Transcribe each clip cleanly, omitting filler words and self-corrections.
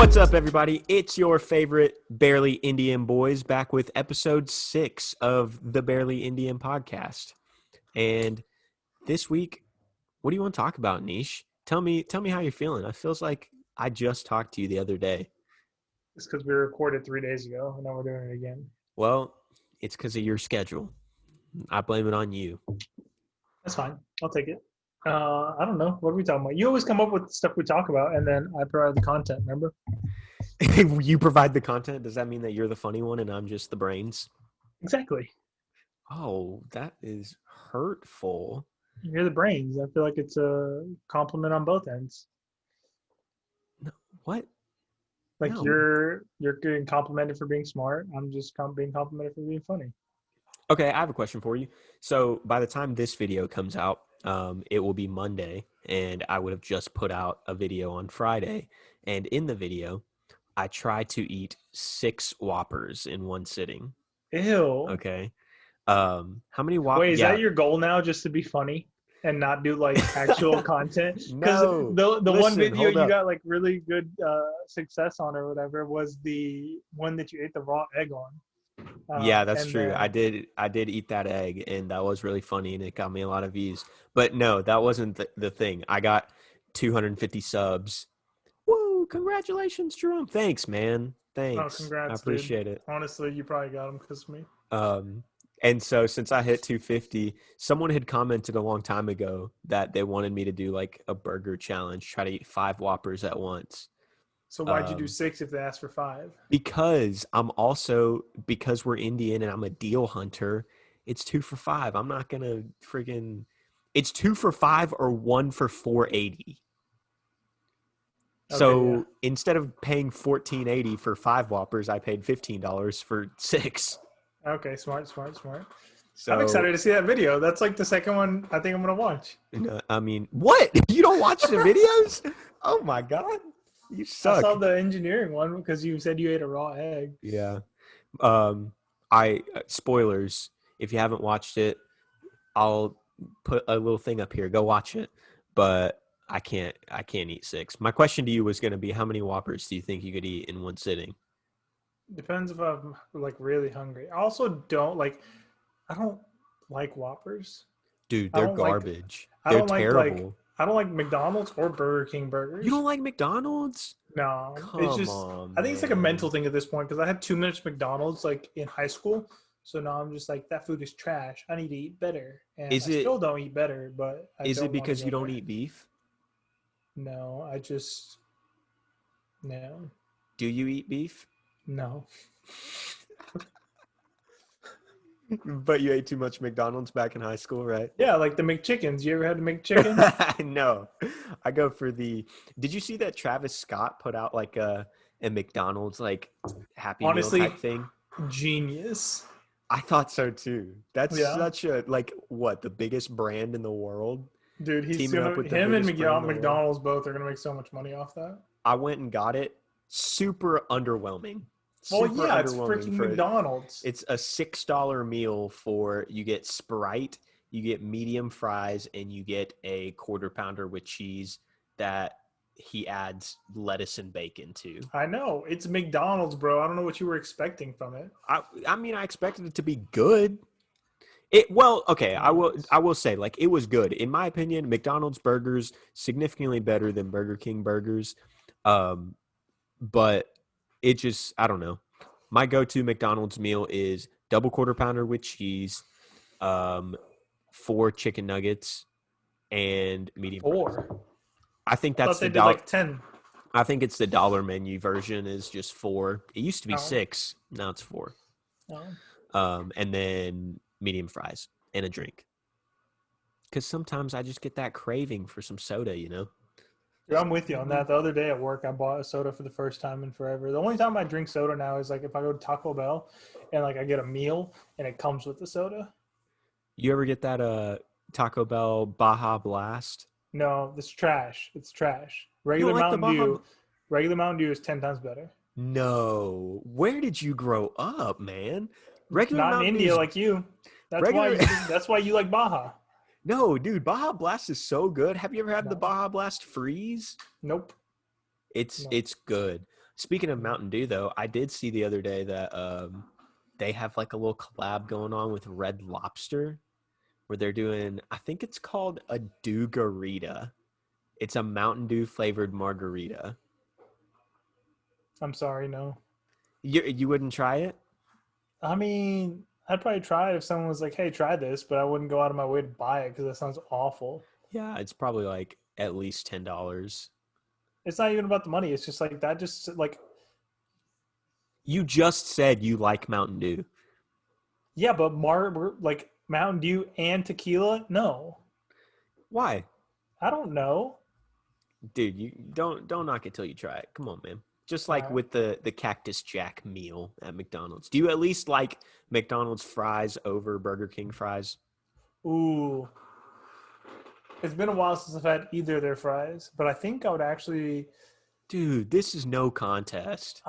What's up, everybody? It's your favorite Barely Indian boys back with episode 6 of the Barely Indian podcast. And this week, what do you want to talk about, Nish? Tell me how you're feeling. It feels like I just talked to you the other day. It's because we recorded 3 days ago, and now we're doing it again. Well, it's because of your schedule. I blame it on you. That's fine. I'll take it. I don't know. What are we talking about? You always come up with stuff we talk about, and then I provide the content, remember? You provide the content? Does that mean that you're the funny one and I'm just the brains? Exactly. Oh, that is hurtful. You're the brains. I feel like it's a compliment on both ends. No, what? Like No. you're getting complimented for being smart. I'm just being complimented for being funny. Okay, I have a question for you. So by the time this video comes out, it will be Monday, and I would have just put out a video on Friday. And in the video, I tried to eat 6 Whoppers in one sitting. Ew. Okay. How many Whoppers? Wait, is that your goal now, just to be funny and not do like actual content? Because No. the one video you up. got like really good success on or whatever was the one that you ate the raw egg on. Yeah, that's and true. then- I did eat that egg, and that was really funny, and it got me a lot of views. But no, that wasn't the thing. I got 250 subs. Woo! Congratulations, Jerome. Thanks, man. Thanks. congrats, I appreciate it. Honestly, you probably got them because of me. And so since I hit 250, someone had commented a long time ago that they wanted me to do like a burger challenge, try to eat 5 Whoppers at once. So why'd you do 6 if they asked for 5? Because we're Indian and I'm a deal hunter, it's 2 for $5. I'm not gonna it's 2 for $5 or 1 for $4.80. So instead of paying $14.80 for 5 Whoppers, I paid $15 for 6. Okay, smart. So I'm excited to see that video. That's like the second one I think I'm gonna watch. I mean, what? You don't watch the videos? Oh my God. You suck. I saw the engineering one because you said you ate a raw egg. Yeah. Spoilers. If you haven't watched it, I'll put a little thing up here. Go watch it. But I can't eat 6. My question to you was going to be, how many Whoppers do you think you could eat in one sitting? Depends if I'm like really hungry. I also don't like. I don't like Whoppers. Dude, they're garbage. They're terrible. I don't like McDonald's or Burger King burgers. You don't like McDonald's? No, Come on, I think it's like a mental thing at this point because I had 2 minutes McDonald's like in high school, so now I'm just like, that food is trash. I need to eat better, and still don't eat better. But is it because you don't eat beef? No, no. Do you eat beef? No. But you ate too much McDonald's back in high school, right? Yeah, like the McChickens. You ever had the McChicken? No. I go for did you see that Travis Scott put out like a McDonald's like Happy Meal type thing? Genius. I thought so too. That's such a the biggest brand in the world? Dude, him and McDonald's both are gonna make so much money off that. I went and got it. Super underwhelming. Well, yeah, it's freaking McDonald's. It's a $6 meal you get Sprite, you get medium fries, and you get a quarter pounder with cheese that he adds lettuce and bacon to. I know. It's McDonald's, bro. I don't know what you were expecting from it. I mean, I expected it to be good. I will say, like, it was good. In my opinion, McDonald's burgers significantly better than Burger King burgers. But it just, I don't know. My go-to McDonald's meal is double quarter pounder with cheese, 4 chicken nuggets, and medium. 4. I think that's the dollar. Like 10. I think it's the dollar menu version is just 4. It used to be 6. Now it's 4. And then medium fries and a drink. Because sometimes I just get that craving for some soda, you know? Dude, I'm with you on that. The other day at work, I bought a soda for the first time in forever. The only time I drink soda now is like if I go to Taco Bell and like I get a meal and it comes with the soda. You ever get that Taco Bell Baja Blast? No, it's trash. It's trash. Regular Mountain Dew is 10 times better. No. Where did you grow up, man? Not in India like you. That's why you like Baja. No, dude, Baja Blast is so good. Have you ever had the Baja Blast Freeze? Nope. It's good. Speaking of Mountain Dew, though, I did see the other day that they have like a little collab going on with Red Lobster where they're doing, I think it's called a Dew-garita. It's a Mountain Dew flavored margarita. I'm sorry, no. You wouldn't try it? I mean, I'd probably try it if someone was like, "Hey, try this," but I wouldn't go out of my way to buy it because that sounds awful. Yeah, it's probably like at least $10. It's not even about the money. It's just like that. Just like, You just said you like Mountain Dew. yeah, but like Mountain Dew and tequila? No, Why? I don't know. Dude, you don't knock it till you try it. Come on, man. Just All like right. with the Cactus Jack meal at McDonald's. Do you at least like McDonald's fries over Burger King fries? Ooh, it's been a while since I've had either of their fries, but I think I would actually. Dude, this is no contest.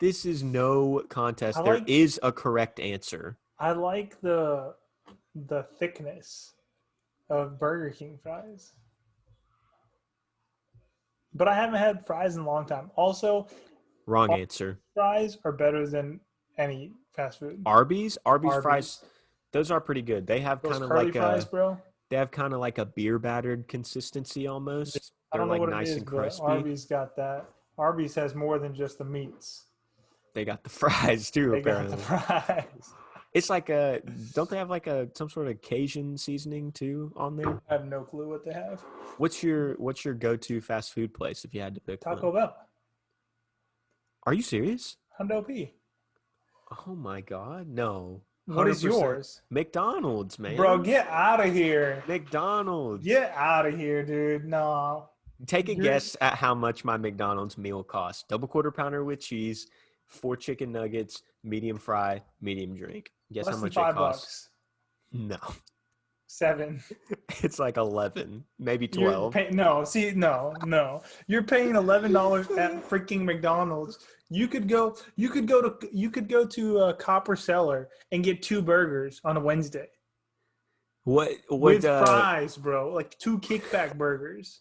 This is no I contest. There like is a correct answer. I like the thickness of Burger King fries, but I haven't had fries in a long time. Also, Wrong all answer. fries are better than any fast food. Arby's fries, Arby's, those are pretty good. those curly fries, bro. They have kind of like a beer battered consistency almost. I They're don't know like what it nice is, and but crispy. Arby's got that. Arby's has more than just the meats. They got the fries too, They got the apparently. fries. It's like don't they have like some sort of Cajun seasoning too on there? I have no clue what they have. What's your go-to fast food place if you had to pick Taco one? Bell, Are you serious? Hundo P. Oh my God, no. What is 100% yours, McDonald's, bro? man. Get out of here. McDonald's. Get out of here, dude. No, Take a you're guess at how much my McDonald's meal costs. Double quarter pounder with cheese, 4 chicken nuggets, medium fry, medium drink. Guess how less than much it costs? $5. No. 7. It's like 11, maybe You're 12. paying no. See, no. You're paying $11 at freaking McDonald's. You could go to a Copper Cellar and get 2 burgers on a Wednesday What with fries, bro. Like 2 kickback burgers.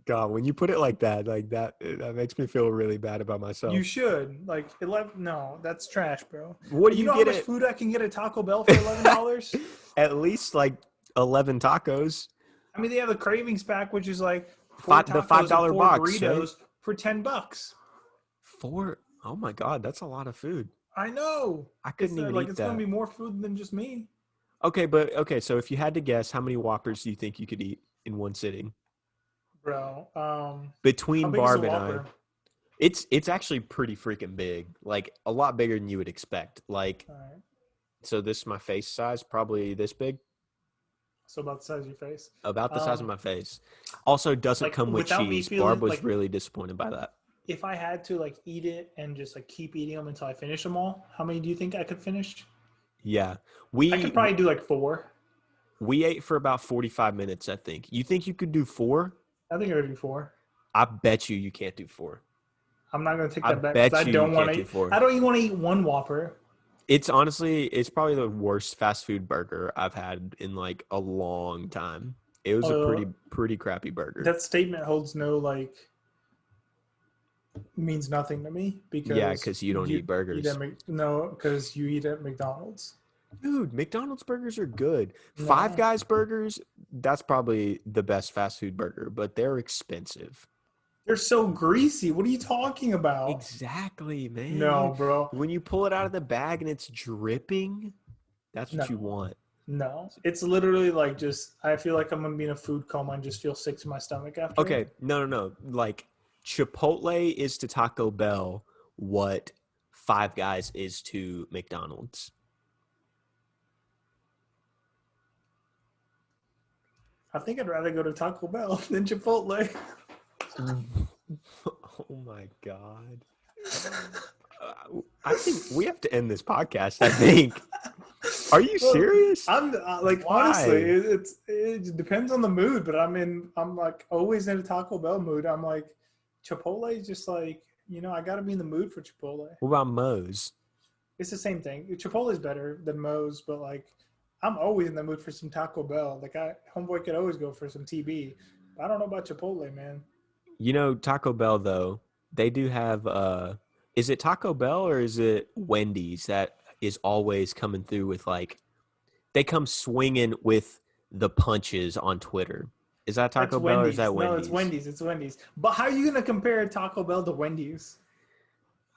God, when you put it like that makes me feel really bad about myself. You should like 11. No, that's trash, bro. What do You you know how get much at food I can get at Taco Bell for $11? at least like 11 tacos? I mean, they have the cravings pack, which is like 4 The tacos and $5 4 box, right? burritos for $10. Four? Oh my God, that's a lot of food. I know. I couldn't even eat It's gonna that. be more food than just me, Okay, so if you had to guess, how many Whoppers do you think you could eat in one sitting? bro. How Between big is a Barb and I, Whopper? it's actually pretty freaking big. Like a lot bigger than you would expect. Like, All right. so this is my face size, probably this big, So about the size of your face. about the size of my face. Also doesn't Like come with without me cheese. Barb feeling was like really disappointed by that. if I had to like eat it and just like keep eating them until I finish them all, how many do you think I could finish? Yeah. I could We probably do like 4. we ate for about 45 minutes, I think. You think you could do 4? I think I would do 4. I bet you can't do 4. I'm not gonna take I that back because I bet you don't want can't to. do 4. I don't even want to eat one Whopper. It's honestly, it's probably the worst fast food burger I've had in like a long time. It was a Uh, pretty crappy burger. that statement holds no like means nothing to me Yeah, because because you don't eat burgers. No, because you eat at McDonald's. Dude, McDonald's burgers are good. Five No, Guys burgers, that's probably the best fast food burger, but they're expensive. they're so greasy. What are you talking about? Exactly, man. No, bro. When you pull it out of the bag and it's dripping, that's what you No, want. no. It's literally like just. I feel like I'm gonna be in a food coma and just feel sick to my stomach after. Okay, no. Like Chipotle is to Taco Bell what Five Guys is to McDonald's. I think I'd rather go to Taco Bell than Chipotle. Oh my God. I think we have to end this podcast, I think. Are you Well, serious? I'm like Why? honestly, it depends on the mood, but I'm like always in a Taco Bell mood. I'm like Chipotle is just like I got to be in the mood for Chipotle. What about Moe's? It's the same thing. Chipotle is better than Moe's, but like I'm always in the mood for some Taco Bell. Like homeboy could always go for some TB. I don't know about Chipotle, man. You know, Taco Bell, though, They do have is it Taco Bell or is it Wendy's that is always coming through with like they come swinging with the punches on Twitter. Is that That's Taco Bell or is Wendy's. that No, it's Wendy's? Wendy's. It's Wendy's. But how are you gonna compare Taco Bell to Wendy's?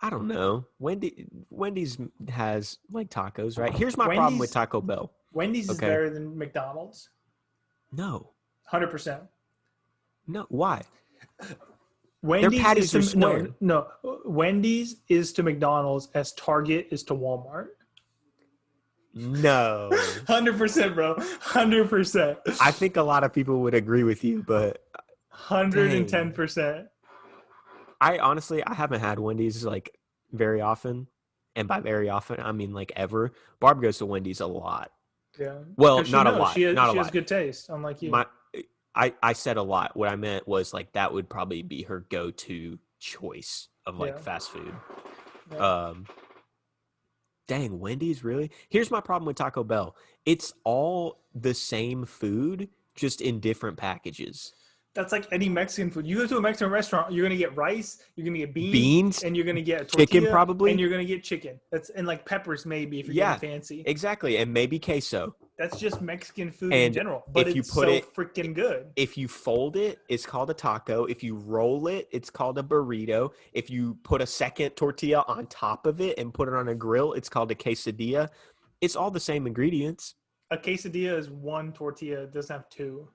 I don't know. Wendy's has like tacos, right? Here's my problem with Wendy's Taco Bell. Wendy's is Okay. better than McDonald's. No. 100%. No. Why? Their Wendy's is patties are to square. no. Wendy's is to McDonald's as Target is to Walmart. No. 100%, bro. 100%. I think a lot of people would agree with you, but dang. 110%. I honestly I haven't had Wendy's like very often. And by very often, I mean like ever. Barb goes to Wendy's a lot. Yeah, Well, because she not a knows lot. Not a she has lot. good taste, unlike you. My I said a lot. What I meant was like that would probably be her go-to choice of like Yeah. fast food. Yeah. Um Dang, Wendy's really? Here's my problem with Taco Bell. It's all the same food, just in different packages. That's like any Mexican food. You go to a Mexican restaurant, you're gonna get rice, you're gonna get beans, Beans, and you're gonna get a chicken tortilla, probably. and you're gonna get chicken. That's and like peppers maybe if you're Yeah, getting fancy. exactly. And maybe queso. That's just Mexican food in And general, but if you it's put so it freaking good. if you fold it, it's called a taco. If you roll it, it's called a burrito. If you put a second tortilla on top of it and put it on a grill, it's called a quesadilla. It's all the same ingredients. A quesadilla is one tortilla; it doesn't have two.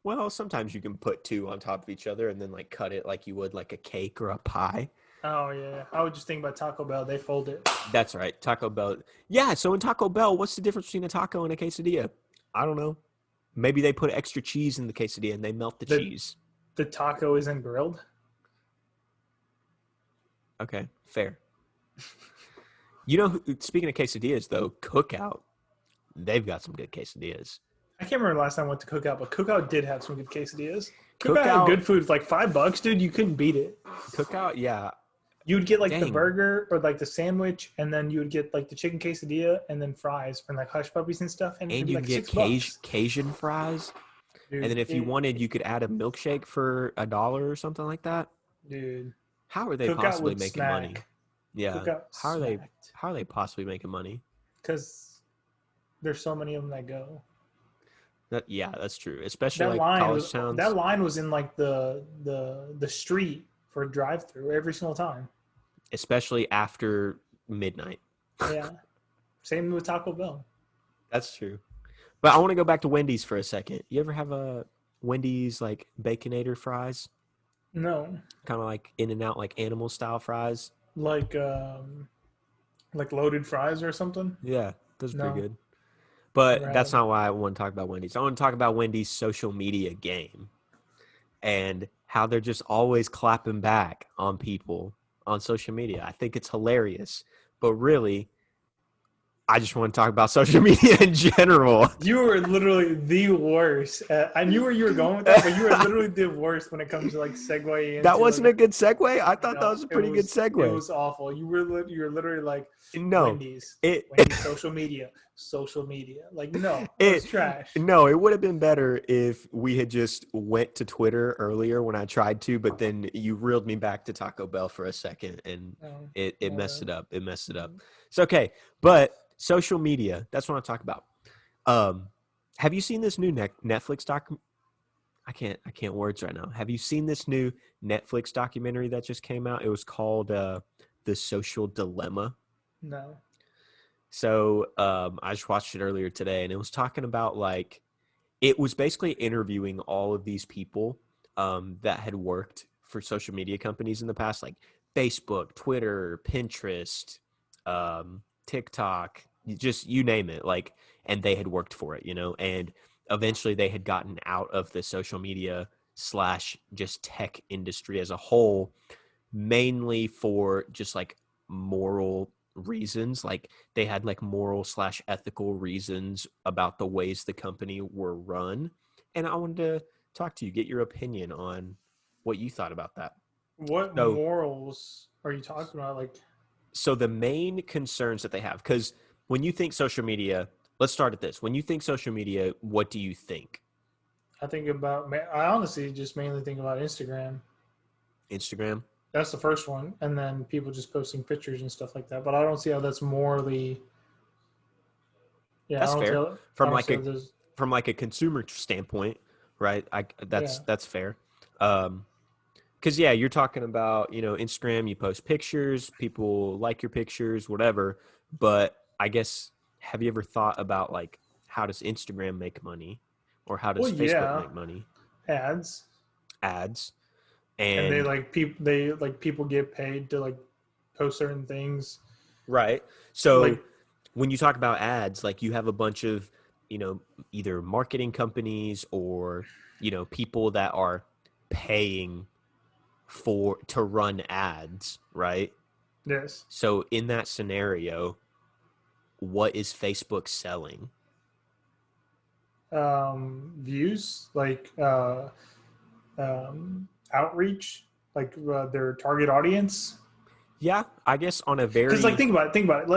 Well, sometimes you can put two on top of each other and then like cut it like you would like a cake or a pie. Oh yeah, I would just think about Taco Bell. They fold it. That's right. Taco Bell. Yeah, so in Taco Bell, what's the difference between a taco and a quesadilla? I don't know. Maybe they put extra cheese in the quesadilla and they melt the cheese. The taco isn't grilled. Okay, fair. You know, speaking of quesadillas, though, Cookout, they've got some good quesadillas. I can't remember the last time I went to Cookout, but Cookout did have some good quesadillas. Cookout had Cookout, good food for like $5, dude. You couldn't beat it. Cookout, yeah. You would get like the Dang. burger or like the sandwich, and then you would get like the chicken quesadilla and then fries and like hush puppies and stuff. And, And it'd be you like can get $6. Cajun fries. Dude, And then if you wanted, you could add a milkshake for $1 or something like that. dude, How are they Cookout possibly would making smack. money? Yeah. Cookout How are they possibly making money? because there's so many of them that go. Yeah, that's true. Especially That like college towns. that line was in like the street for a drive-through every single time. Especially after midnight. Yeah, same with Taco Bell. That's true. But I want to go back to Wendy's for a second. You ever have a Wendy's like Baconator fries? No, Kind of like in and out, like animal style fries. like loaded fries or something. Yeah, those are No. pretty good. But Never had that's them. not why I want to talk about Wendy's. I want to talk about Wendy's social media game and how they're just always clapping back on people on social media. I think it's hilarious. But really, I just want to talk about social media in general. You were literally the worst. I knew where you were going with that, but you were literally the worst when it comes to like segue. Into, That wasn't like, a good segue? I thought that no, was a pretty good segue. It was awful. You were literally like No, Wendy's it social media. Like no, it's trash. No, it would have been better if we had just went to Twitter earlier when I tried to, but then you reeled me back to Taco Bell for a second, and No, it messed it up. It messed it up. It's okay, but social media. That's what I'm talking about. Have you seen this new Netflix doc? I can't words right now. Have you seen this new Netflix documentary that just came out? It was called The Social Dilemma. No. So I just watched it earlier today, and it was talking about like it was basically interviewing all of these people that had worked for social media companies in the past, like Facebook, Twitter, Pinterest, TikTok, just you name it. Like, and they had worked for it, and eventually they had gotten out of the social media / just tech industry as a whole, mainly for just like moral reasons. Like they had like moral / ethical reasons about the ways the company were run. And I wanted to talk to you, get your opinion on what you thought about that. What So- morals are you talking about? Like, So the main concerns that they have, because when you think social media, let's start at this. When you think social media, what do you think? I honestly just mainly think about Instagram. Instagram? That's the first one, and then people just posting pictures and stuff like that. But I don't see how that's morally. Yeah, That's fair I from don't like see a how this. consumer standpoint, right? Yeah. That's fair. Because yeah, you're talking about, Instagram, you post pictures, people like your pictures, whatever. But I guess, have you ever thought about like how does Instagram make money, or how Well, does Facebook yeah, make money? ads, Ads. and they And like people. They like people get paid to like post certain things. right. So Like, when you talk about ads, like you have a bunch of, either marketing companies or, people that are paying for to run ads, right? yes, So in that scenario, what is Facebook selling? views, like outreach, like their target audience. Yeah, I guess on a Because like very think about it.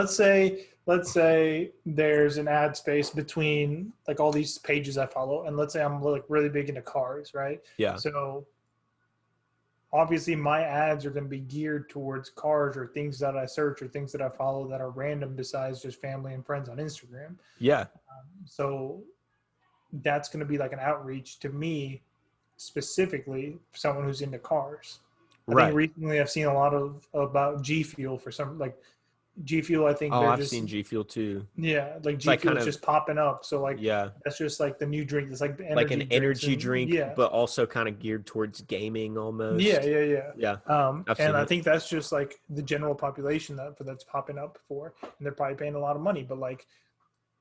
Let's say there's an ad space between like all these pages I follow, and let's say I'm like really big into cars, right? yeah, So obviously my ads are going to be geared towards cars or things that I search or things that I follow that are random besides just family and friends on Instagram. yeah, So that's going to be like an outreach to me specifically, someone who's into cars. I think right. recently I've seen a lot of about G Fuel for some like G Fuel. I think Oh, they're I've just seen G Fuel too. yeah, like It's G like Fuel kind is of just popping up. So like yeah, that's just like the new drink. It's like the like an energy drinks energy and drink, yeah, but also kind of geared towards gaming yeah, almost. yeah, yeah. Yeah, I've And seen I it. think that's just like the general population that's popping up for, and they're probably paying a lot of money. But like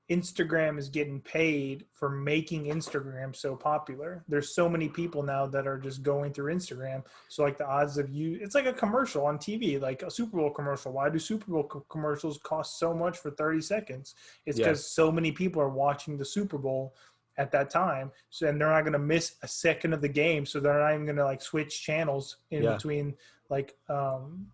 Instagram is getting paid for making Instagram so popular. There's so many people now that are just going through Instagram. So like the odds of you, it's like a commercial on TV, like a Super Bowl commercial. Why do Super Bowl commercials cost so much for 30 seconds? It's Yeah, because so many people are watching the Super Bowl at that time. So and they're not going to miss a second of the game. So they're not even going to like switch channels in yeah. between like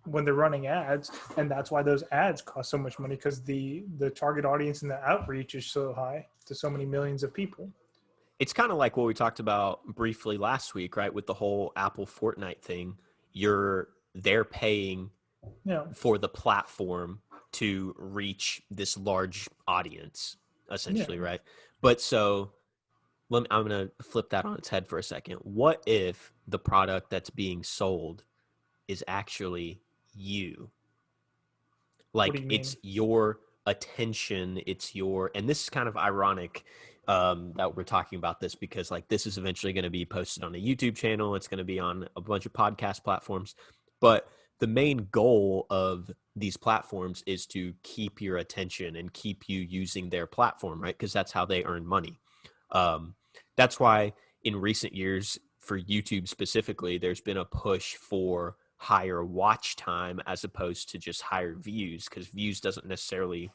when they're running ads, and that's why those ads cost so much money because the target audience and the outreach is so high to so many millions of people. It's kind of like what we talked about briefly last week, right? With the whole Apple Fortnite thing. They're paying Yeah, for the platform to reach this large audience, yeah. essentially, right? But so I'm going to flip that on its head for a second. What if the product that's being sold is actually you? What do Like you it's mean? your attention, it's your, and this is kind of ironic that we're talking about this because like this is eventually going to be posted on a YouTube channel. It's going to be on a bunch of podcast platforms. But the main goal of these platforms is to keep your attention and keep you using their platform, right? Because that's how they earn money. Um, that's why in recent years, for YouTube specifically, there's been a push for higher watch time as opposed to just higher views because views doesn't necessarily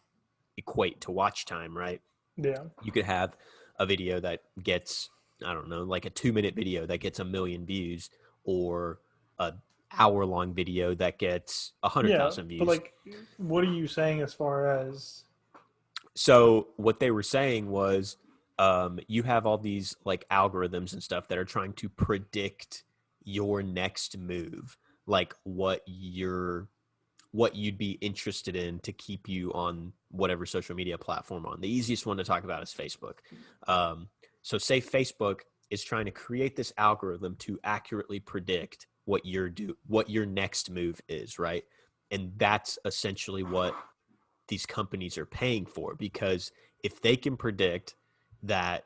equate to watch time, right? Yeah, You could have a video that gets, I don't know, like a 2-minute video that gets a million views or a hour long video that gets a hundred yeah, thousand but views. like what are you saying as far as So what they were saying was you have all these like algorithms and stuff that are trying to predict your next move, like what you'd be interested in to keep you on whatever social media platform on. The easiest one to talk about is Facebook. So say Facebook is trying to create this algorithm to accurately predict what your next move is, right? And that's essentially what these companies are paying for because if they can predict that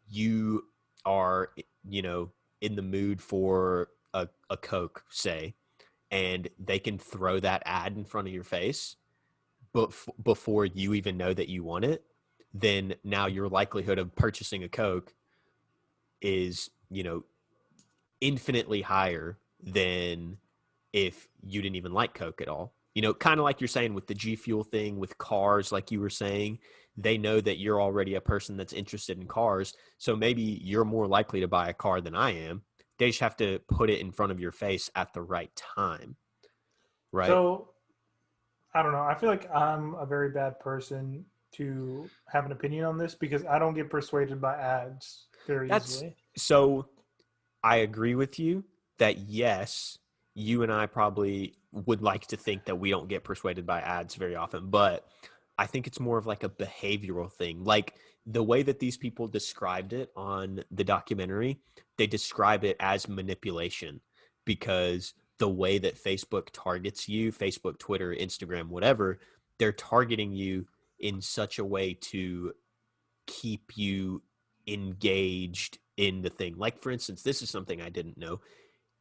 you are, you know, in the mood for a Coke, say, and they can throw that ad in front of your face but before you even know that you want it, then now your likelihood of purchasing a Coke is, infinitely higher than if you didn't even like Coke at all. Kind of like you're saying with the G Fuel thing with cars, like you were saying, they know that you're already a person that's interested in cars. So maybe you're more likely to buy a car than I am. They just have to put it in front of your face at the right time, right? so I don't know. I feel like I'm a very bad person to have an opinion on this because I don't get persuaded by ads very That's easily. so I agree with you that yes, you and I probably would like to think that we don't get persuaded by ads very often, but I think it's more of like a behavioral thing. Like the way that these people described it on the documentary, they describe it as manipulation because the way that Facebook targets you, Facebook, Twitter, Instagram, whatever, they're targeting you in such a way to keep you engaged in the thing. Like, for instance, this is something I didn't know.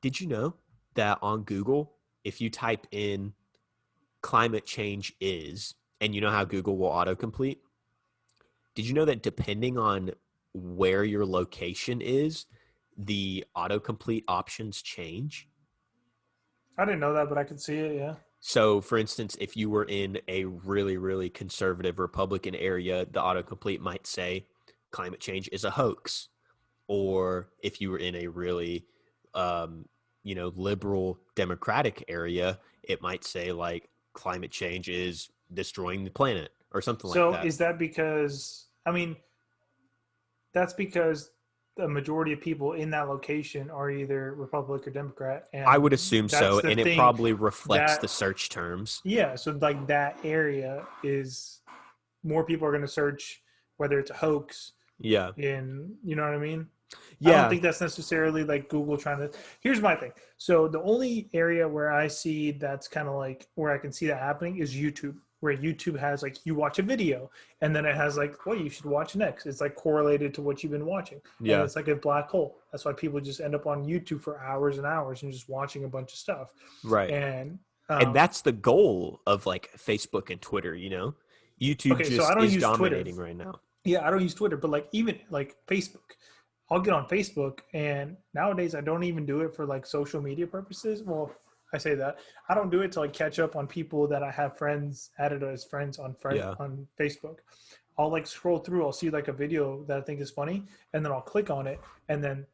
Did you know that on Google, if you type in climate change is, and you know how Google will autocomplete? Did you know that depending on where your location is, the autocomplete options change? I didn't know that, but I could see it. Yeah. So, for instance, if you were in a really, really conservative Republican area, the autocomplete might say climate change is a hoax. Or if you were in a really, um, liberal Democratic area, it might say like climate change is destroying the planet or something like So that. is that because, I mean, that's because the majority of people in that location are either Republican or Democrat, I would and assume so, that's the and it thing probably reflects the that, search terms. yeah. So like that area is more people are going to search whether it's a hoax Yeah. in, you know what I mean? I don't Yeah. think that's necessarily like Google trying to. Here's my thing. So the only area where I see that's kind of like where I can see that happening is YouTube, where YouTube has like you watch a video and then it has like what you should watch next. It's like correlated to what you've been watching, and Yeah. it's like a black hole. That's why people just end up on YouTube for hours and hours and just watching a bunch of stuff. Right. And And that's the goal of like Facebook and Twitter, YouTube okay, so I just don't is use Twitter. dominating right now. Yeah, I don't use Twitter, but like even like Facebook, I'll get on Facebook, and nowadays I don't even do it for like social media purposes. Well, I say that I don't do it to like catch up on people that I have friends added as friends Yeah. on Facebook. I'll like scroll through, I'll see like a video that I think is funny, and then I'll click on it, and then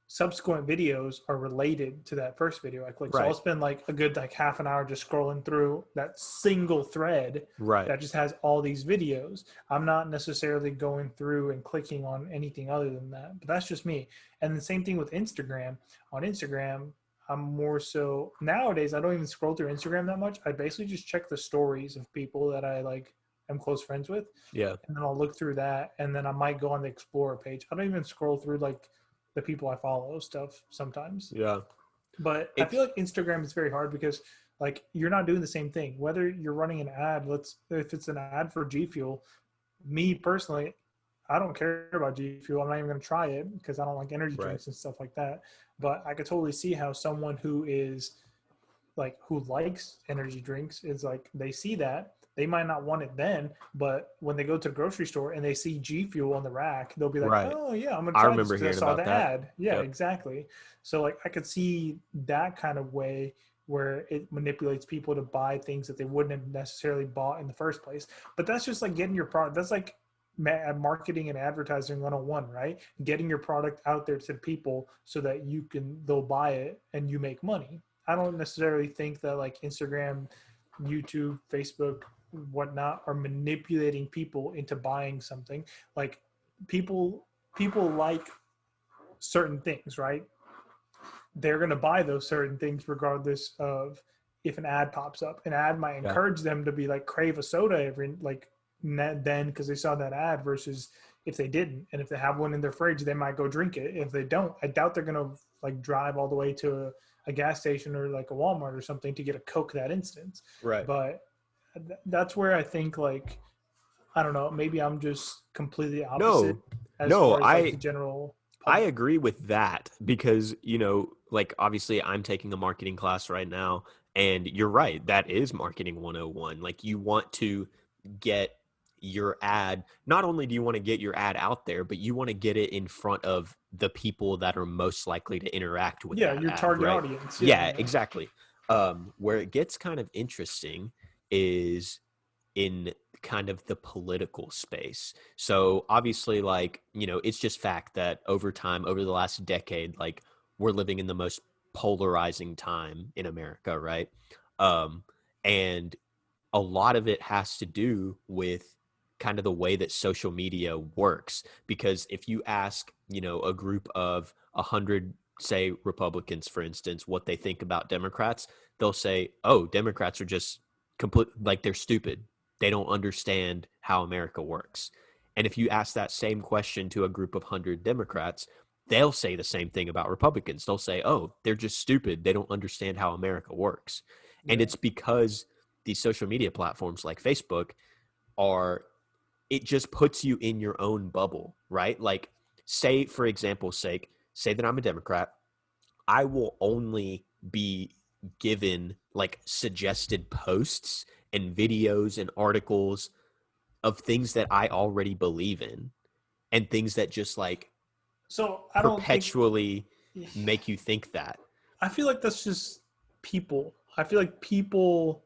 subsequent videos are related to that first video I clicked. So I'll Right. spend like a good like half an hour just scrolling through that single thread Right. that just has all these videos. I'm not necessarily going through and clicking on anything other than that, but that's just me. And the same thing with Instagram. On Instagram, I'm more so nowadays I don't even scroll through Instagram that much. I basically just check the stories of people that I like am close friends with, Yeah. and then I'll look through that, and then I might go on the Explorer page. I don't even scroll through like the people I follow stuff sometimes. Yeah. But I It's feel like Instagram is very hard because like you're not doing the same thing. Whether you're running an ad, let's if it's an ad for G Fuel, me personally, I don't care about G Fuel. I'm not even going to try it because I don't like energy right. drinks and stuff like that. But I could totally see how someone who is like who likes energy drinks is like they see that they might not want it then, but when they go to the grocery store and they see G Fuel on the rack, they'll be like, Right. "Oh yeah, I'm gonna I try this remember because I hearing saw about the that. ad." Yeah, Yep. exactly. So like I could see that kind of way where it manipulates people to buy things that they wouldn't have necessarily bought in the first place. But that's just like getting your product. That's like marketing and advertising 101, right? Getting your product out there to people so that they'll buy it and you make money. I don't necessarily think that like Instagram, YouTube, Facebook, whatnot are manipulating people into buying something. Like people like certain things, right? They're going to buy those certain things regardless of if an ad pops up. An ad might Yeah. encourage them to be like crave a soda every like then because they saw that ad versus if they didn't. And if they have one in their fridge, they might go drink it. If they don't, I doubt they're going to like drive all the way to a gas station or like a Walmart or something to get a Coke that instant. Right. But that's where I think like I don't know, maybe I'm just completely opposite No. as No, far as like the general I public. agree with that because, like obviously I'm taking a marketing class right now and you're right, that is marketing 101. Like you want to get your ad, not only do you want to get your ad out there, but you want to get it in front of the people that are most likely to interact with Yeah, that your ad, target right? audience. Yeah, Yeah, yeah. exactly. Where it gets kind of interesting is in kind of the political space. So obviously, like, it's just fact that over time, over the last decade, like we're living in the most polarizing time in America, right? Um, and a lot of it has to do with kind of the way that social media works. Because if you ask, a group of 100 say Republicans, for instance, what they think about Democrats, they'll say, oh, Democrats are just complete, like they're stupid. They don't understand how America works. And if you ask that same question to a group of 100 Democrats, they'll say the same thing about Republicans. They'll say, oh, they're just stupid. They don't understand how America works. And Yeah. it's because these social media platforms like Facebook are, it just puts you in your own bubble, right? Like, say, for example's sake, say that I'm a Democrat. I will only be given like suggested posts and videos and articles of things that I already believe in and things that just like So I don't think. perpetually make you think that. I feel like that's just people. I feel like people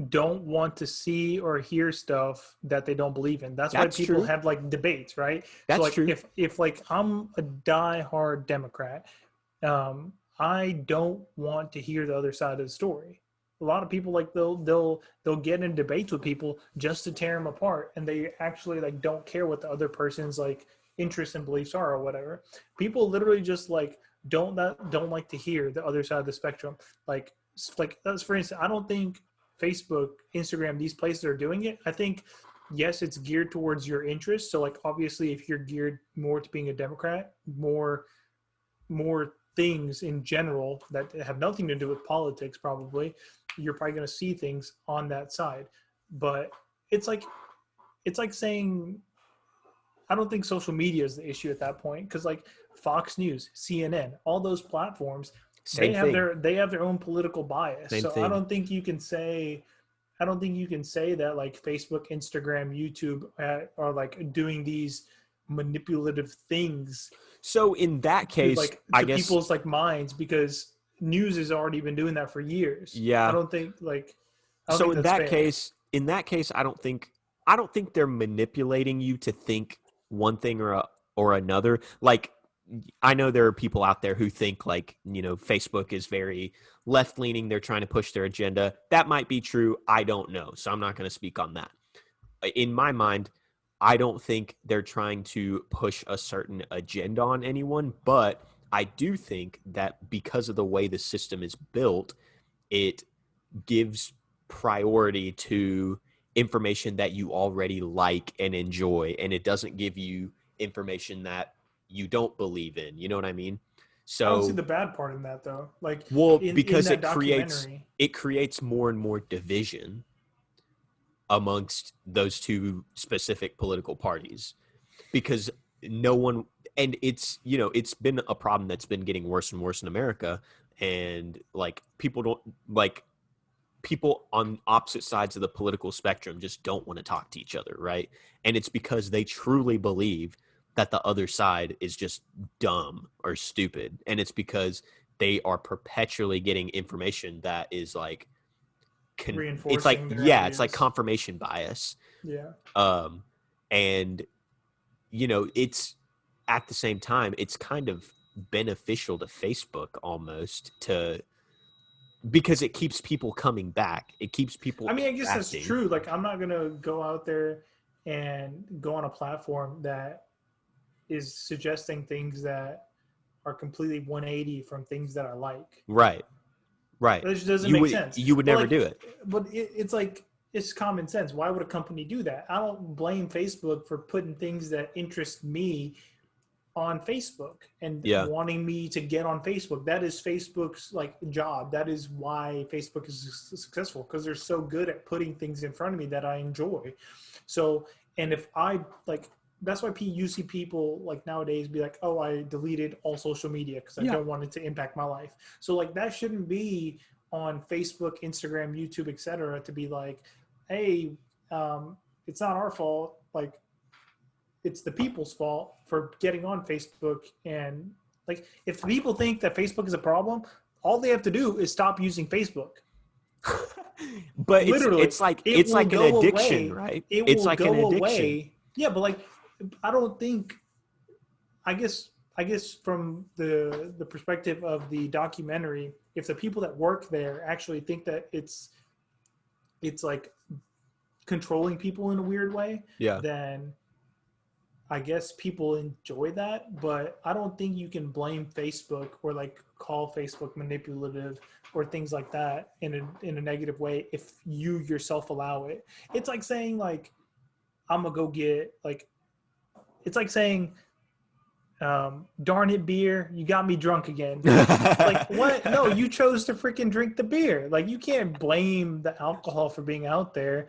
don't want to see or hear stuff that they don't believe in. That's why That's people true. have like debates, right? So That's like true. if like I'm a diehard Democrat, I don't want to hear the other side of the story. A lot of people like they'll get in debates with people just to tear them apart, and they actually like don't care what the other person's like interests and beliefs are or whatever. People literally just like don't like to hear the other side of the spectrum. Like that's for instance, I don't think Facebook, Instagram, these places are doing it. I think yes, it's geared towards your interests. So like obviously, if you're geared more to being a Democrat, more things in general that have nothing to do with politics, probably you're probably going to see things on that side. But it's like saying I don't think social media is the issue at that point, because like Fox News, CNN, all those platforms, Same thing. they have their own political bias. Same So I thing. don't think you can say that like Facebook, Instagram, YouTube are like doing these manipulative things So in that case, I to guess, people's like minds, because news has already been doing that for years. yeah. I don't So think that's fair. in that case, I don't think they're manipulating you to think one thing or another. Like, I know there are people out there who think like, Facebook is very left leaning. They're trying to push their agenda. That might be true. I don't know. So I'm not going to speak on that. In my mind, I don't think they're trying to push a certain agenda on anyone, but I do think that because of the way the system is built, it gives priority to information that you already like and enjoy, and it doesn't give you information that you don't believe in. You know what I mean? I don't see So, the bad part in that though. Like well, in because that documentary. it creates more and more division amongst those two specific political parties, because no one, and it's been a problem that's been getting worse and worse in America, and like people on opposite sides of the political spectrum just don't want to talk to each other, right? And it's because they truly believe that the other side is just dumb or stupid, and it's because they are perpetually getting information that is like it's like, Reinforcing their yeah, it's like ideas. confirmation bias. Yeah. um and it's at the same time, it's kind of beneficial to Facebook almost, to because it keeps people coming back. It keeps people I mean, I guess that's interacting. true. Like I'm not gonna go out there and go on a platform that is suggesting things that are completely 180 from things that I like. Right. Right. It just doesn't make sense. You would But never like, do it. it's like it's common sense. Why would a company do that? I don't blame Facebook for putting things that interest me on Facebook and Yeah. wanting me to get on Facebook. That is Facebook's like job. That is why Facebook is successful, because they're so good at putting things in front of me that I enjoy. So, and if I like, that's why you see people like nowadays be like, oh, I deleted all social media because I Yeah. don't want it to impact my life. So like that shouldn't be on Facebook, Instagram, YouTube, etc. to be like, hey, it's not our fault. Like it's the people's fault for getting on Facebook. And like if people think that Facebook is a problem, all they have to do is stop using Facebook. But Literally, it it's will like an go addiction, away. right? It It's will like an go addiction. away. Yeah, but like I don't think I guess from the perspective of the documentary, if the people that work there actually think that it's like controlling people in a weird way, Yeah. then I guess people enjoy that, but I don't think you can blame Facebook or like call Facebook manipulative or things like that in a negative way if you yourself allow it. It's like saying like I'm gonna go get like it's like saying darn it beer, you got me drunk again. Like what? No, you chose to freaking drink the beer. Like you can't blame the alcohol for being out there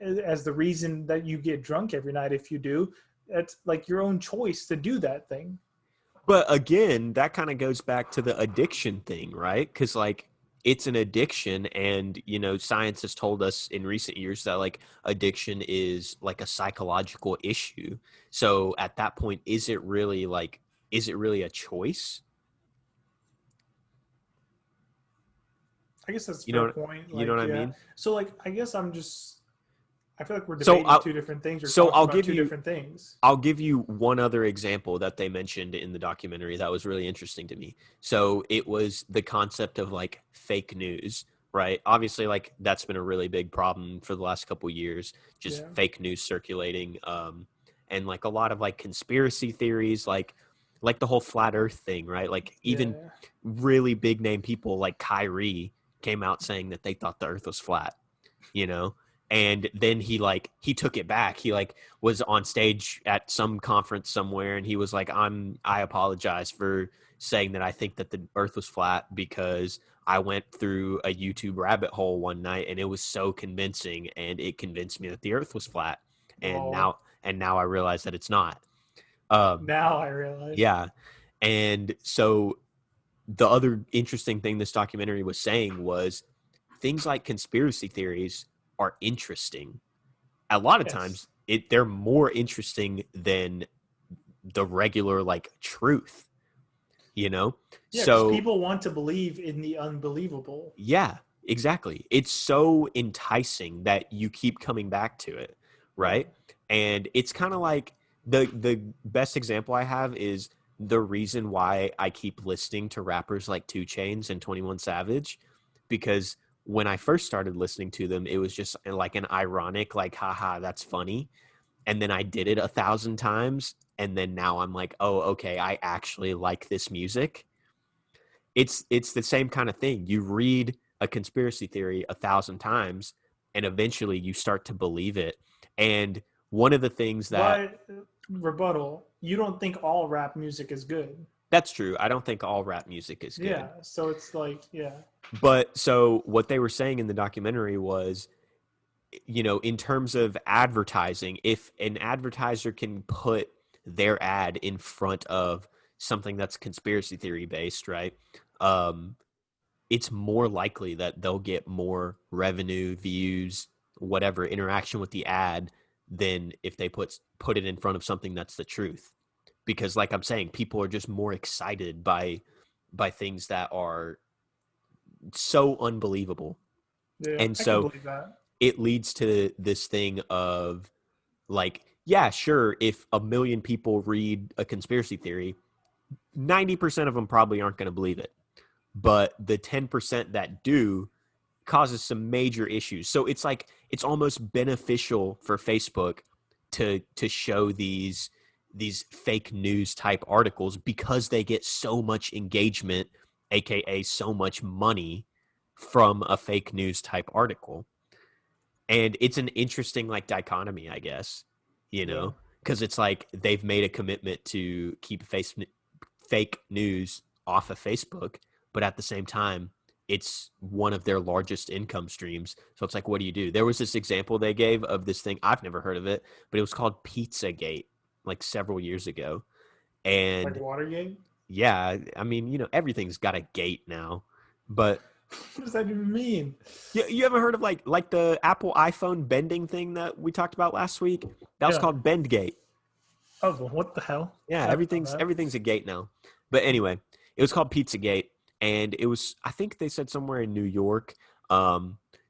as the reason that you get drunk every night if you do. That's like your own choice to do that thing. But again, that kind of goes back to the addiction thing, right? Because like it's an addiction, and science has told us in recent years that like addiction is like a psychological issue. So at that point, is it really a choice? I guess that's a You fair know, point. you know Like, what I yeah. mean? So like I guess I feel like we're So debating two different things or so talking I'll about give two you different things. I'll give you one other example that they mentioned in the documentary that was really interesting to me. So it was the concept of like fake news, right? Obviously, like that's been a really big problem for the last couple of years, just Yeah. fake news circulating, and like a lot of like conspiracy theories, like the whole flat Earth thing, right? Like even Yeah. really big name people like Kyrie came out saying that they thought the Earth was flat, you know and then he took it back. He like was on stage at some conference somewhere, and he was like, I apologize for saying that I think that the earth was flat, because I went through a YouTube rabbit hole one night and it was so convincing, and it convinced me that the earth was flat, and Well, now I realize that it's not. um now I realize. yeah. And so the other interesting thing this documentary was saying was things like conspiracy theories are interesting. A lot of Yes. times they're more interesting than the regular like truth, you know? Yeah, because So people want to believe in the unbelievable. yeah, exactly. It's so enticing that you keep coming back to it, Yeah. right? And it's kind of like the best example I have is the reason why I keep listening to rappers like 2 Chainz and 21 Savage, because when I first started listening to them, it was just like an ironic, like, haha, that's funny. And then I did it 1,000 times. And then now I'm like, oh, okay, I actually like this music. It's the same kind of thing. You read a conspiracy theory 1,000 times, and eventually you start to believe it. And one of the things that But rebuttal, you don't think all rap music is good. that's true. I don't think all rap music is Yeah. good. So it's like, yeah. But so what they were saying in the documentary was, in terms of advertising, if an advertiser can put their ad in front of something that's conspiracy theory based, right? Um, it's more likely that they'll get more revenue, views, whatever interaction with the ad than if they put it in front of something that's the truth. Because like I'm saying, people are just more excited by things that are so unbelievable. Yeah. And I can so believe that. it leads to this thing of like, yeah, sure, if a million people read a conspiracy theory, 90% of them probably aren't going to believe it. But the 10% that do causes some major issues. So it's like it's almost beneficial for Facebook to show these fake news type articles, because they get so much engagement, aka so much money, from a fake news type article. And it's an interesting like dichotomy, I guess, Yeah. because it's like they've made a commitment to keep fake news off of Facebook, but at the same time, it's one of their largest income streams. So it's like, what do you do? There was this example they gave of this thing. I've never heard of it, but it was called Pizzagate, like several years ago. Like And Watergate. yeah, I mean, everything's got a gate now. But What does that even mean? you haven't heard of like the Apple iPhone bending thing that we talked about last week? That was Yeah. called Bendgate. Oh, well, what the hell? Yeah, I don't know that. everything's a gate now. But anyway, it was called Pizzagate, and it was, I think they said, somewhere in New York.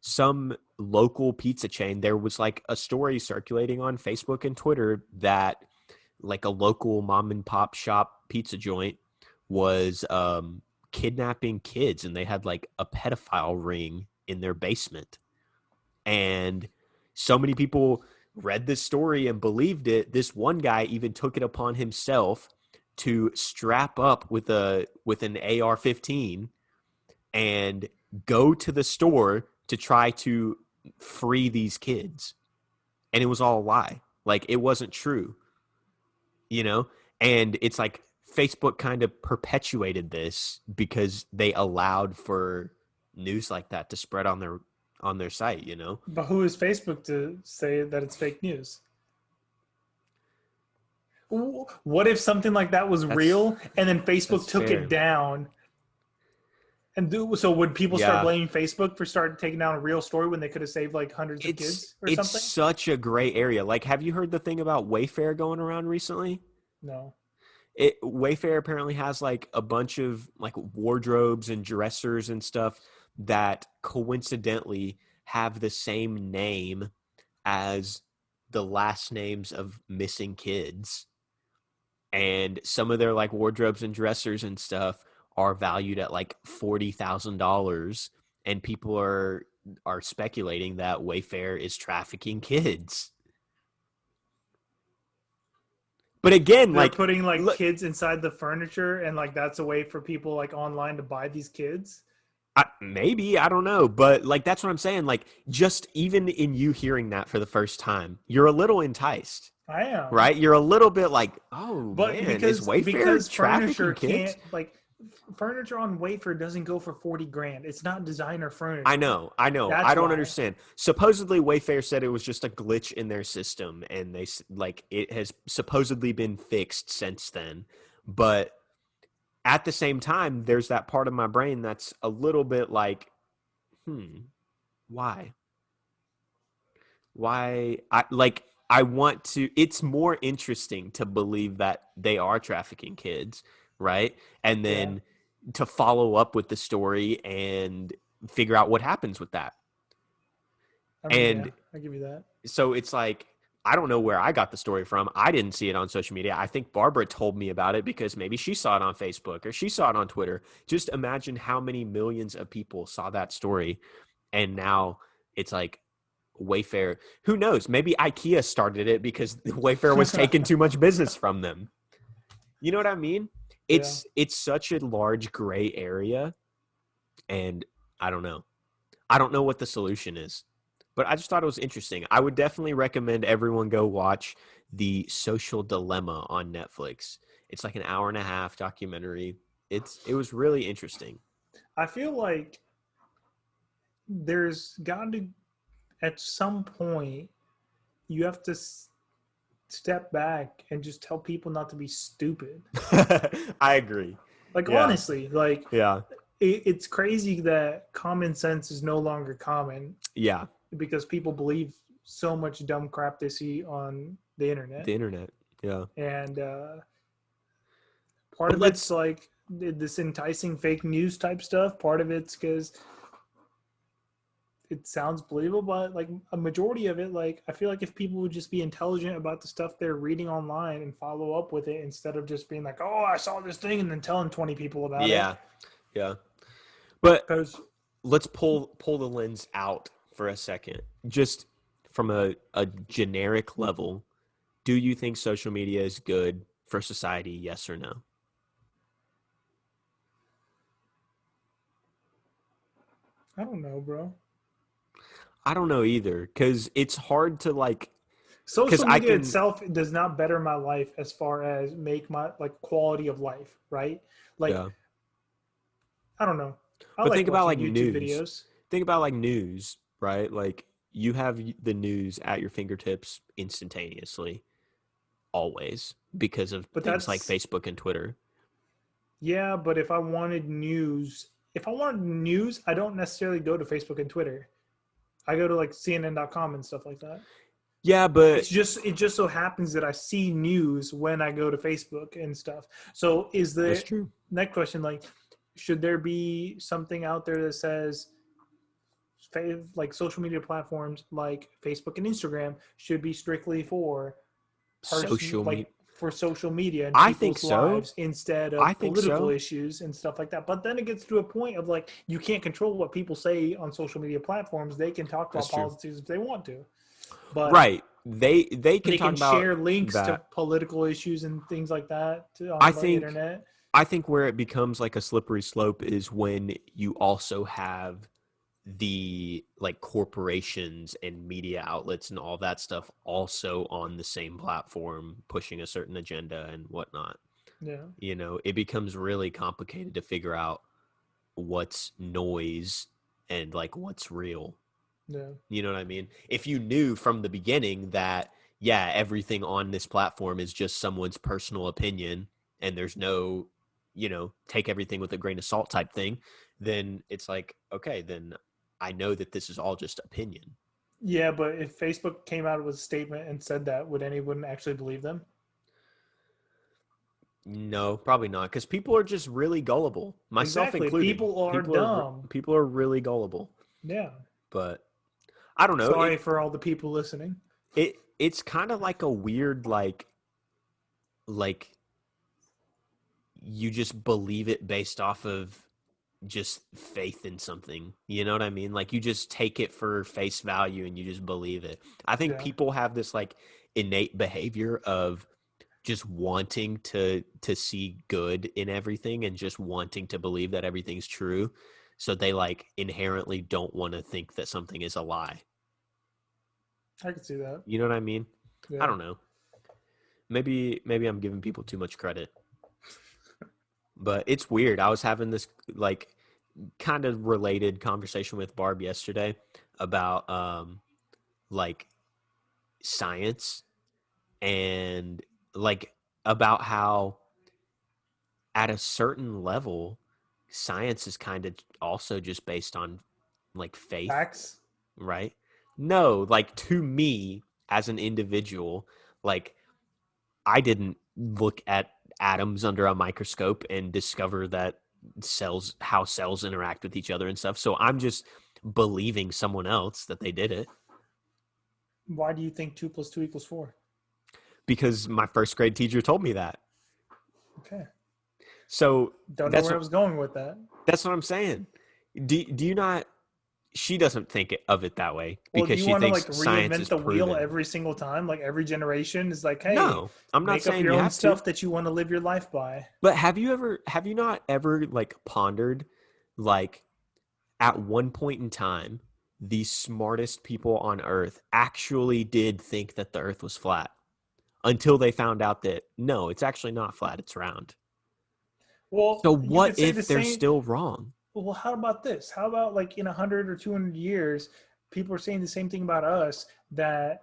Some local pizza chain. There was like a story circulating on Facebook and Twitter that like a local mom and pop shop pizza joint was kidnapping kids, and they had like a pedophile ring in their basement. And so many people read this story and believed it. This one guy even took it upon himself to strap up with an AR-15 and go to the store to try to free these kids. And it was all a lie. Like, it wasn't true, you know? And it's like Facebook kind of perpetuated this because they allowed for news like that to spread on their site, you know? But who is Facebook to say that it's fake news? What if something like that was real and then Facebook took fair. it down? So would people start blaming Facebook for starting taking down a real story when they could have saved like hundreds of kids or something? It's such a gray area. Like, have you heard the thing about Wayfair going around recently? No. Wayfair apparently has like a bunch of like wardrobes and dressers and stuff that coincidentally have the same name as the last names of missing kids. And some of their like wardrobes and dressers and stuff are valued at like $40,000, and people are speculating that Wayfair is trafficking kids. But again, they're like putting like kids inside the furniture, and like that's a way for people like online to buy these kids. Maybe, I don't know, but like that's what I'm saying. Like, just even in you hearing that for the first time, you're a little enticed. I am, right? You're a little bit like, oh but man, because is Wayfair trafficking kids? Like furniture on Wayfair doesn't go for $40,000. It's not designer furniture. I know. That's I don't why. understand. Supposedly, Wayfair said it was just a glitch in their system, and they like it has supposedly been fixed since then. But at the same time, there's that part of my brain that's a little bit like, why? Why? I want to. It's more interesting to believe that they are trafficking kids, right? And then to follow up with the story and figure out what happens with that. I mean, I give you that. So it's like, I don't know where I got the story from. I didn't see it on social media. I think Barbara told me about it because maybe she saw it on Facebook or she saw it on Twitter. Just imagine how many millions of people saw that story. And now it's like, Wayfair, who knows? Maybe IKEA started it because Wayfair was taking too much business from them. You know what I mean? It's such a large gray area, and I don't know. I don't know what the solution is, but I just thought it was interesting. I would definitely recommend everyone go watch The Social Dilemma on Netflix. It's like an hour-and-a-half documentary. It was really interesting. I feel like there's got to, at some point, you have to step back and just tell people not to be stupid. I agree. Like, honestly, like, it's crazy that common sense is no longer common. Yeah. Because people believe so much dumb crap they see on the internet. Yeah. And part of it's like this enticing fake news type stuff. Part of it's because it sounds believable, but like a majority of it, like I feel like if people would just be intelligent about the stuff they're reading online and follow up with it instead of just being like, oh, I saw this thing and then telling 20 people about it. Yeah. But let's pull the lens out for a second. Just from a generic level, do you think social media is good for society, yes or no? I don't know, bro. I don't know either, because it's hard to like. Social media itself does not better my life as far as make my like quality of life, right? Like, I don't know. But think about like YouTube news. videos. Think about like news, right? Like you have the news at your fingertips instantaneously, always, because of things like Facebook and Twitter. Yeah, but if I wanted news, I don't necessarily go to Facebook and Twitter. I go to like CNN.com and stuff like that. Yeah, but it just so happens that I see news when I go to Facebook and stuff. So that's true. Next question, like, should there be something out there that says like social media platforms like Facebook and Instagram should be strictly for social media and people's lives instead of political issues and stuff like that. But then it gets to a point of like, you can't control what people say on social media platforms. They can talk about politics if they want to. But right. they can They talk can about share links to that. political issues and things like that I on the think internet. I think where it becomes like a slippery slope is when you also have the like corporations and media outlets and all that stuff also on the same platform pushing a certain agenda and whatnot. Yeah, It becomes really complicated to figure out what's noise and like what's real. yeah, You know what I mean? If you knew from the beginning that, yeah, everything on this platform is just someone's personal opinion and there's no, take everything with a grain of salt type thing, then it's like, okay, then I know that this is all just opinion. yeah. But if Facebook came out with a statement and said that, would anyone actually believe them? No, probably not, because people are just really gullible, myself Exactly. included. People are dumb. People are really gullible, Yeah. but I don't know. Sorry for all the people listening. It's kind of like a weird like you just believe it based off of just faith in something. You know what I mean? Like you just take it for face value and you just believe it. I think Yeah. people have this like innate behavior of just wanting to see good in everything and just wanting to believe that everything's true. So they like inherently don't want to think that something is a lie. I can see that. You know what I mean? I Yeah. don't know. Maybe I'm giving people too much credit. But it's weird. I was having this like kind of related conversation with Barb yesterday about like science and like about how at a certain level science is kind of also just based on like faith, Facts. right? No, like to me as an individual, like I didn't look at atoms under a microscope and discover that how cells interact with each other and stuff. So I'm just believing someone else that they did it Why do you think 2 + 2 = 4? because my first grade teacher told me that. Okay. So Don't know that's where I what was going with that. that's what I'm saying. Do you not? She doesn't think of it that way Well, do because you she want to like thinks science reinvent is the wheel proven. every single time? Like every generation is like, hey, No, I'm not make up saying your you own have to. stuff that you want to live your life by. But have you not ever like pondered like at one point in time, the smartest people on earth actually did think that the earth was flat until they found out that no, it's actually not flat, it's round. Well, So you what could say the if they're same. still wrong? Well, how about this? How about like in 100 or 200 years, people are saying the same thing about us that,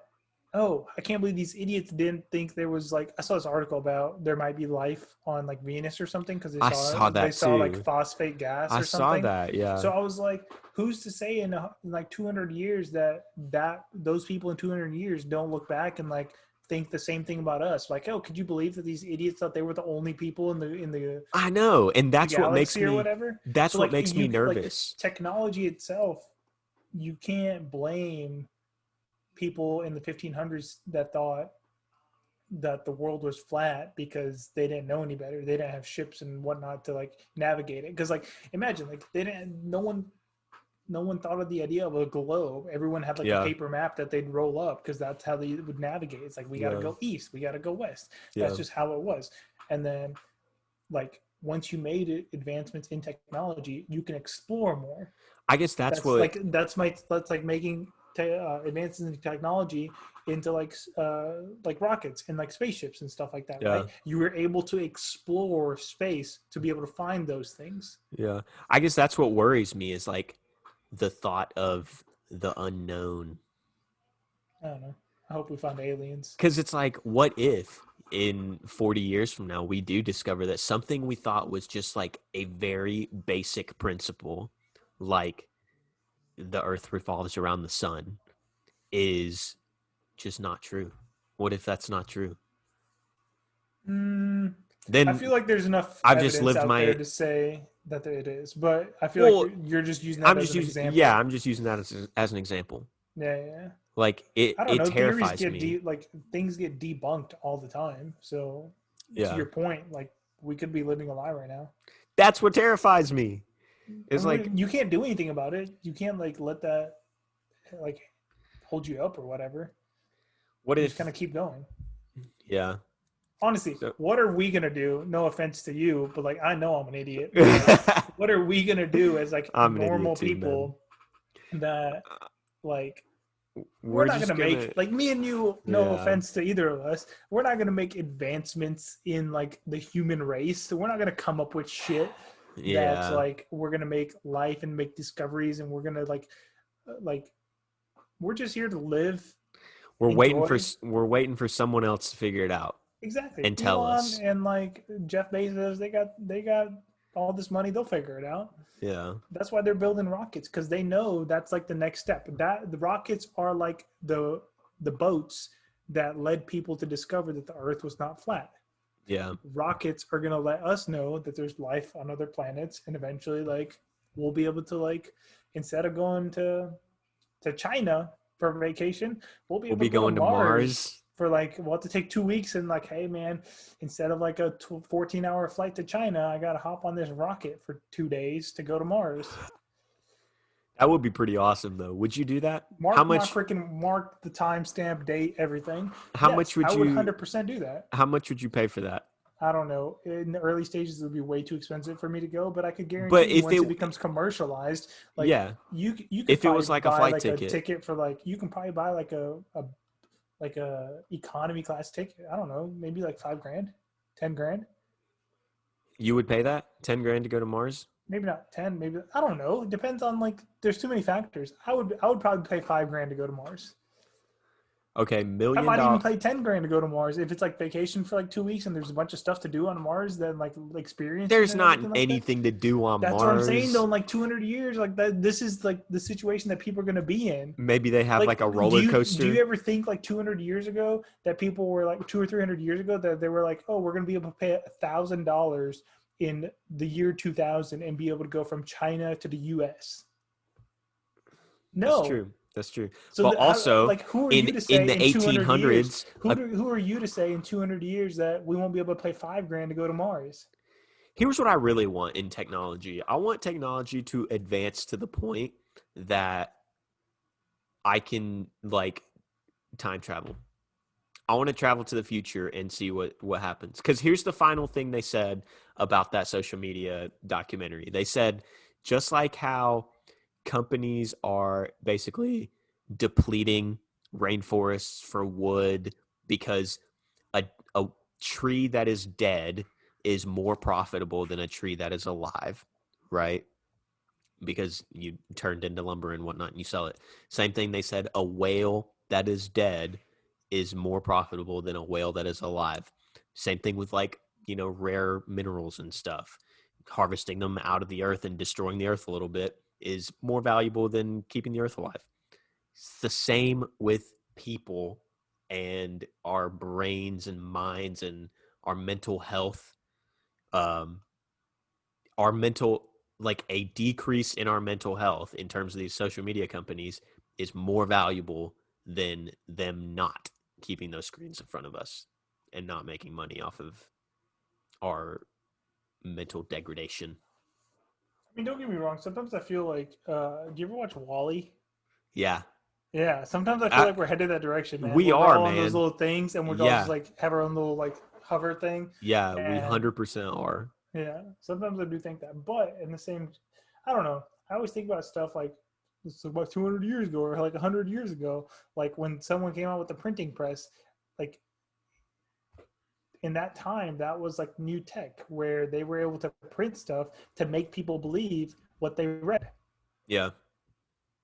oh, I can't believe these idiots didn't think there was like, I saw this article about there might be life on like Venus or something because I saw they that saw like too. phosphate gas I or saw something. that, yeah. So I was like, who's to say in like 200 years that those people in 200 years don't look back and like think the same thing about us? Like, oh, could you believe that these idiots thought they were the only people in I know, and the galaxy or whatever? So like makes me like nervous. technology itself, you can't blame people in the 1500s that thought that the world was flat because they didn't know any better. They didn't have ships and whatnot to like navigate it. Because like imagine like they didn't no one thought of the idea of a globe. Everyone had like a Yeah, paper map that they'd roll up because that's how they would navigate. It's like we got to yeah, go east, we got to go west. That's yeah. just how it was. And then like once you made it, advancements in technology, you can explore more. I guess that's That's what like that's like making advances in technology into like rockets and like spaceships and stuff like that, yeah, right? You were able to explore space to be able to find those things. yeah. I guess that's what worries me is like the thought of the unknown. I don't know. I hope we find aliens. Because it's like, what if in 40 years from now we do discover that something we thought was just like a very basic principle, like the earth revolves around the sun, is just not true? What if that's not true? Mm, I Then feel like there's enough I've just evidence lived out there my to say that it is, but I feel like well. you're just using that I'm as just an using yeah. example. I'm just using that as an example. Yeah, yeah. Like I don't it know. Theories terrifies get me. like things get debunked all the time. So to Yeah, your point, like we could be living a lie right now. that's what terrifies me. I It's like mean, you can't do anything about it. You can't like let that like hold you up or whatever. What You just if? kind of keep going. Yeah. Honestly, So, what are we gonna do? No offense to you, but like I know I'm an idiot. But like, what are we gonna do as like I'm an idiot normal too, man. people that like we're We're not just gonna gonna. make like me and you, no Yeah. offense to either of us, we're not gonna make advancements in like the human race. So we're not gonna come up with shit that's Yeah. like we're gonna make life and make discoveries and we're gonna like we're just here to live, enjoy. We're waiting for someone else to figure it out Exactly. and tell Elon us. and like Jeff Bezos, they got all this money, they'll figure it out. Yeah. That's why they're building rockets because they know that's like the next step. That the rockets are like the boats that led people to discover that the earth was not flat. Yeah. Rockets are going to let us know that there's life on other planets and eventually like we'll be able to like instead of going to China for vacation, we'll be We'll able be to go to going to Mars Mars. for like we'll have to take 2 weeks and like, hey man, instead of like a 14-hour flight to China, I got to hop on this rocket for 2 days to go to Mars. That would be pretty awesome, though. Would you do that? Mark my freaking mark the timestamp, date, everything. How Yes, much I would would you? 100% do that. How much would you pay for that? I don't know. In the early stages, it would be way too expensive for me to go, but I could guarantee But you, if once it, it becomes commercialized, like yeah, you could if it probably was like a buy flight like a ticket, ticket for like you can probably buy like a economy class ticket. I don't know, maybe like 5 grand, 10 grand, you would pay that 10 grand to go to Mars. maybe not 10, maybe I don't know. It depends on like there's too many factors. I would probably pay 5 grand to go to Mars. Okay, I million might even dollar. pay 10 grand to go to Mars if it's like vacation for like 2 weeks and there's a bunch of stuff to do on Mars, then like experiences There's and not everything like that. anything to do on That's what I'm saying though. Mars. In like 200 years, like that, this is like the situation that people are gonna be in. Maybe they have Like, like a do roller you coaster. ever think like 200 years ago that people were like 200 or 300 years ago that they were like, oh, we're gonna be able to pay $1,000 in the year 2000 and be able to go from China to the U.S. That's No. true. That's true. So But how, also like, who are in you to in say the in 200 years? 1800s, Who are you to say in 200 years that we won't be able to pay 5 grand to go to Mars? here's what I really want in technology. I want technology to advance to the point that I can like time travel. I want to travel to the future and see what happens. Because here's the final thing they said about that social media documentary. They said just like how companies are basically depleting rainforests for wood because a tree that is dead is more profitable than a tree that is alive, right? Because you turned into lumber and whatnot and you sell it. Same thing they said a whale that is dead is more profitable than a whale that is alive. Same thing with like, rare minerals and stuff. Harvesting them out of the earth and destroying the earth a little bit is more valuable than keeping the earth alive. It's the same with people and our brains and minds and our mental health. Um, our mental like a decrease in our mental health in terms of these social media companies is more valuable than them not keeping those screens in front of us and not making money off of our mental degradation. I mean, don't get me wrong. Sometimes I feel like, do you ever watch Wally? Yeah. Yeah, sometimes I feel I, like we're headed that direction, man. we Where we're are, all on those man. little things, and we're all just Yeah. like have our own little like hover thing. Yeah, we And 100% are. yeah, sometimes I do think that, but in the same, I don't know. I always think about stuff like it's about 200 years ago or like 100 years ago, like when someone came out with the printing press, like in that time, that was like new tech where they were able to print stuff to make people believe what they read, Yeah.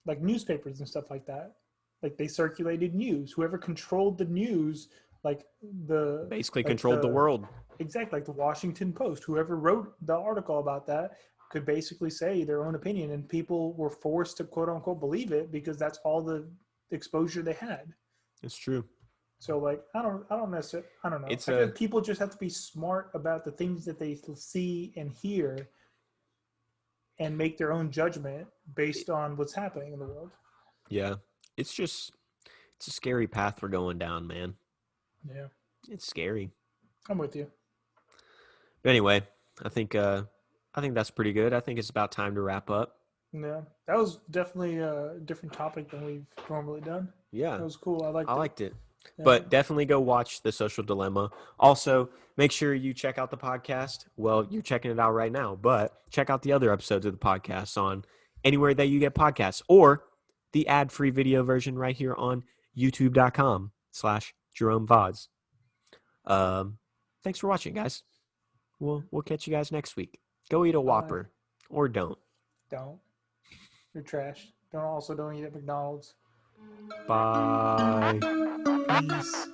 like newspapers and stuff like that. Like they circulated news. Whoever controlled the news, like the Basically like controlled the the world. exactly like the Washington Post, whoever wrote the article about that could basically say their own opinion, and people were forced to quote unquote believe it because that's all the exposure they had. It's true. So like I don't necessarily I don't know. It's I feel a like people just have to be smart about the things that they see and hear and make their own judgment based on what's happening in the world. yeah. It's it's a scary path we're going down, man. Yeah, It's scary. I'm with you. But anyway, I think uh I think that's pretty good. I think it's about time to wrap up. Yeah, that was definitely a different topic than we've normally done. Yeah, That was cool. I I liked it. liked it. But definitely go watch The Social Dilemma. Also, make sure you check out the podcast. Well, you're checking it out right now, but check out the other episodes of the podcast on anywhere that you get podcasts or the ad-free video version right here on youtube.com/Jerome Vods. Thanks for watching, guys. We'll catch you guys next week. Go eat a Whopper or don't. Don't. You're trash. Don't eat at McDonald's. Bye. Peace.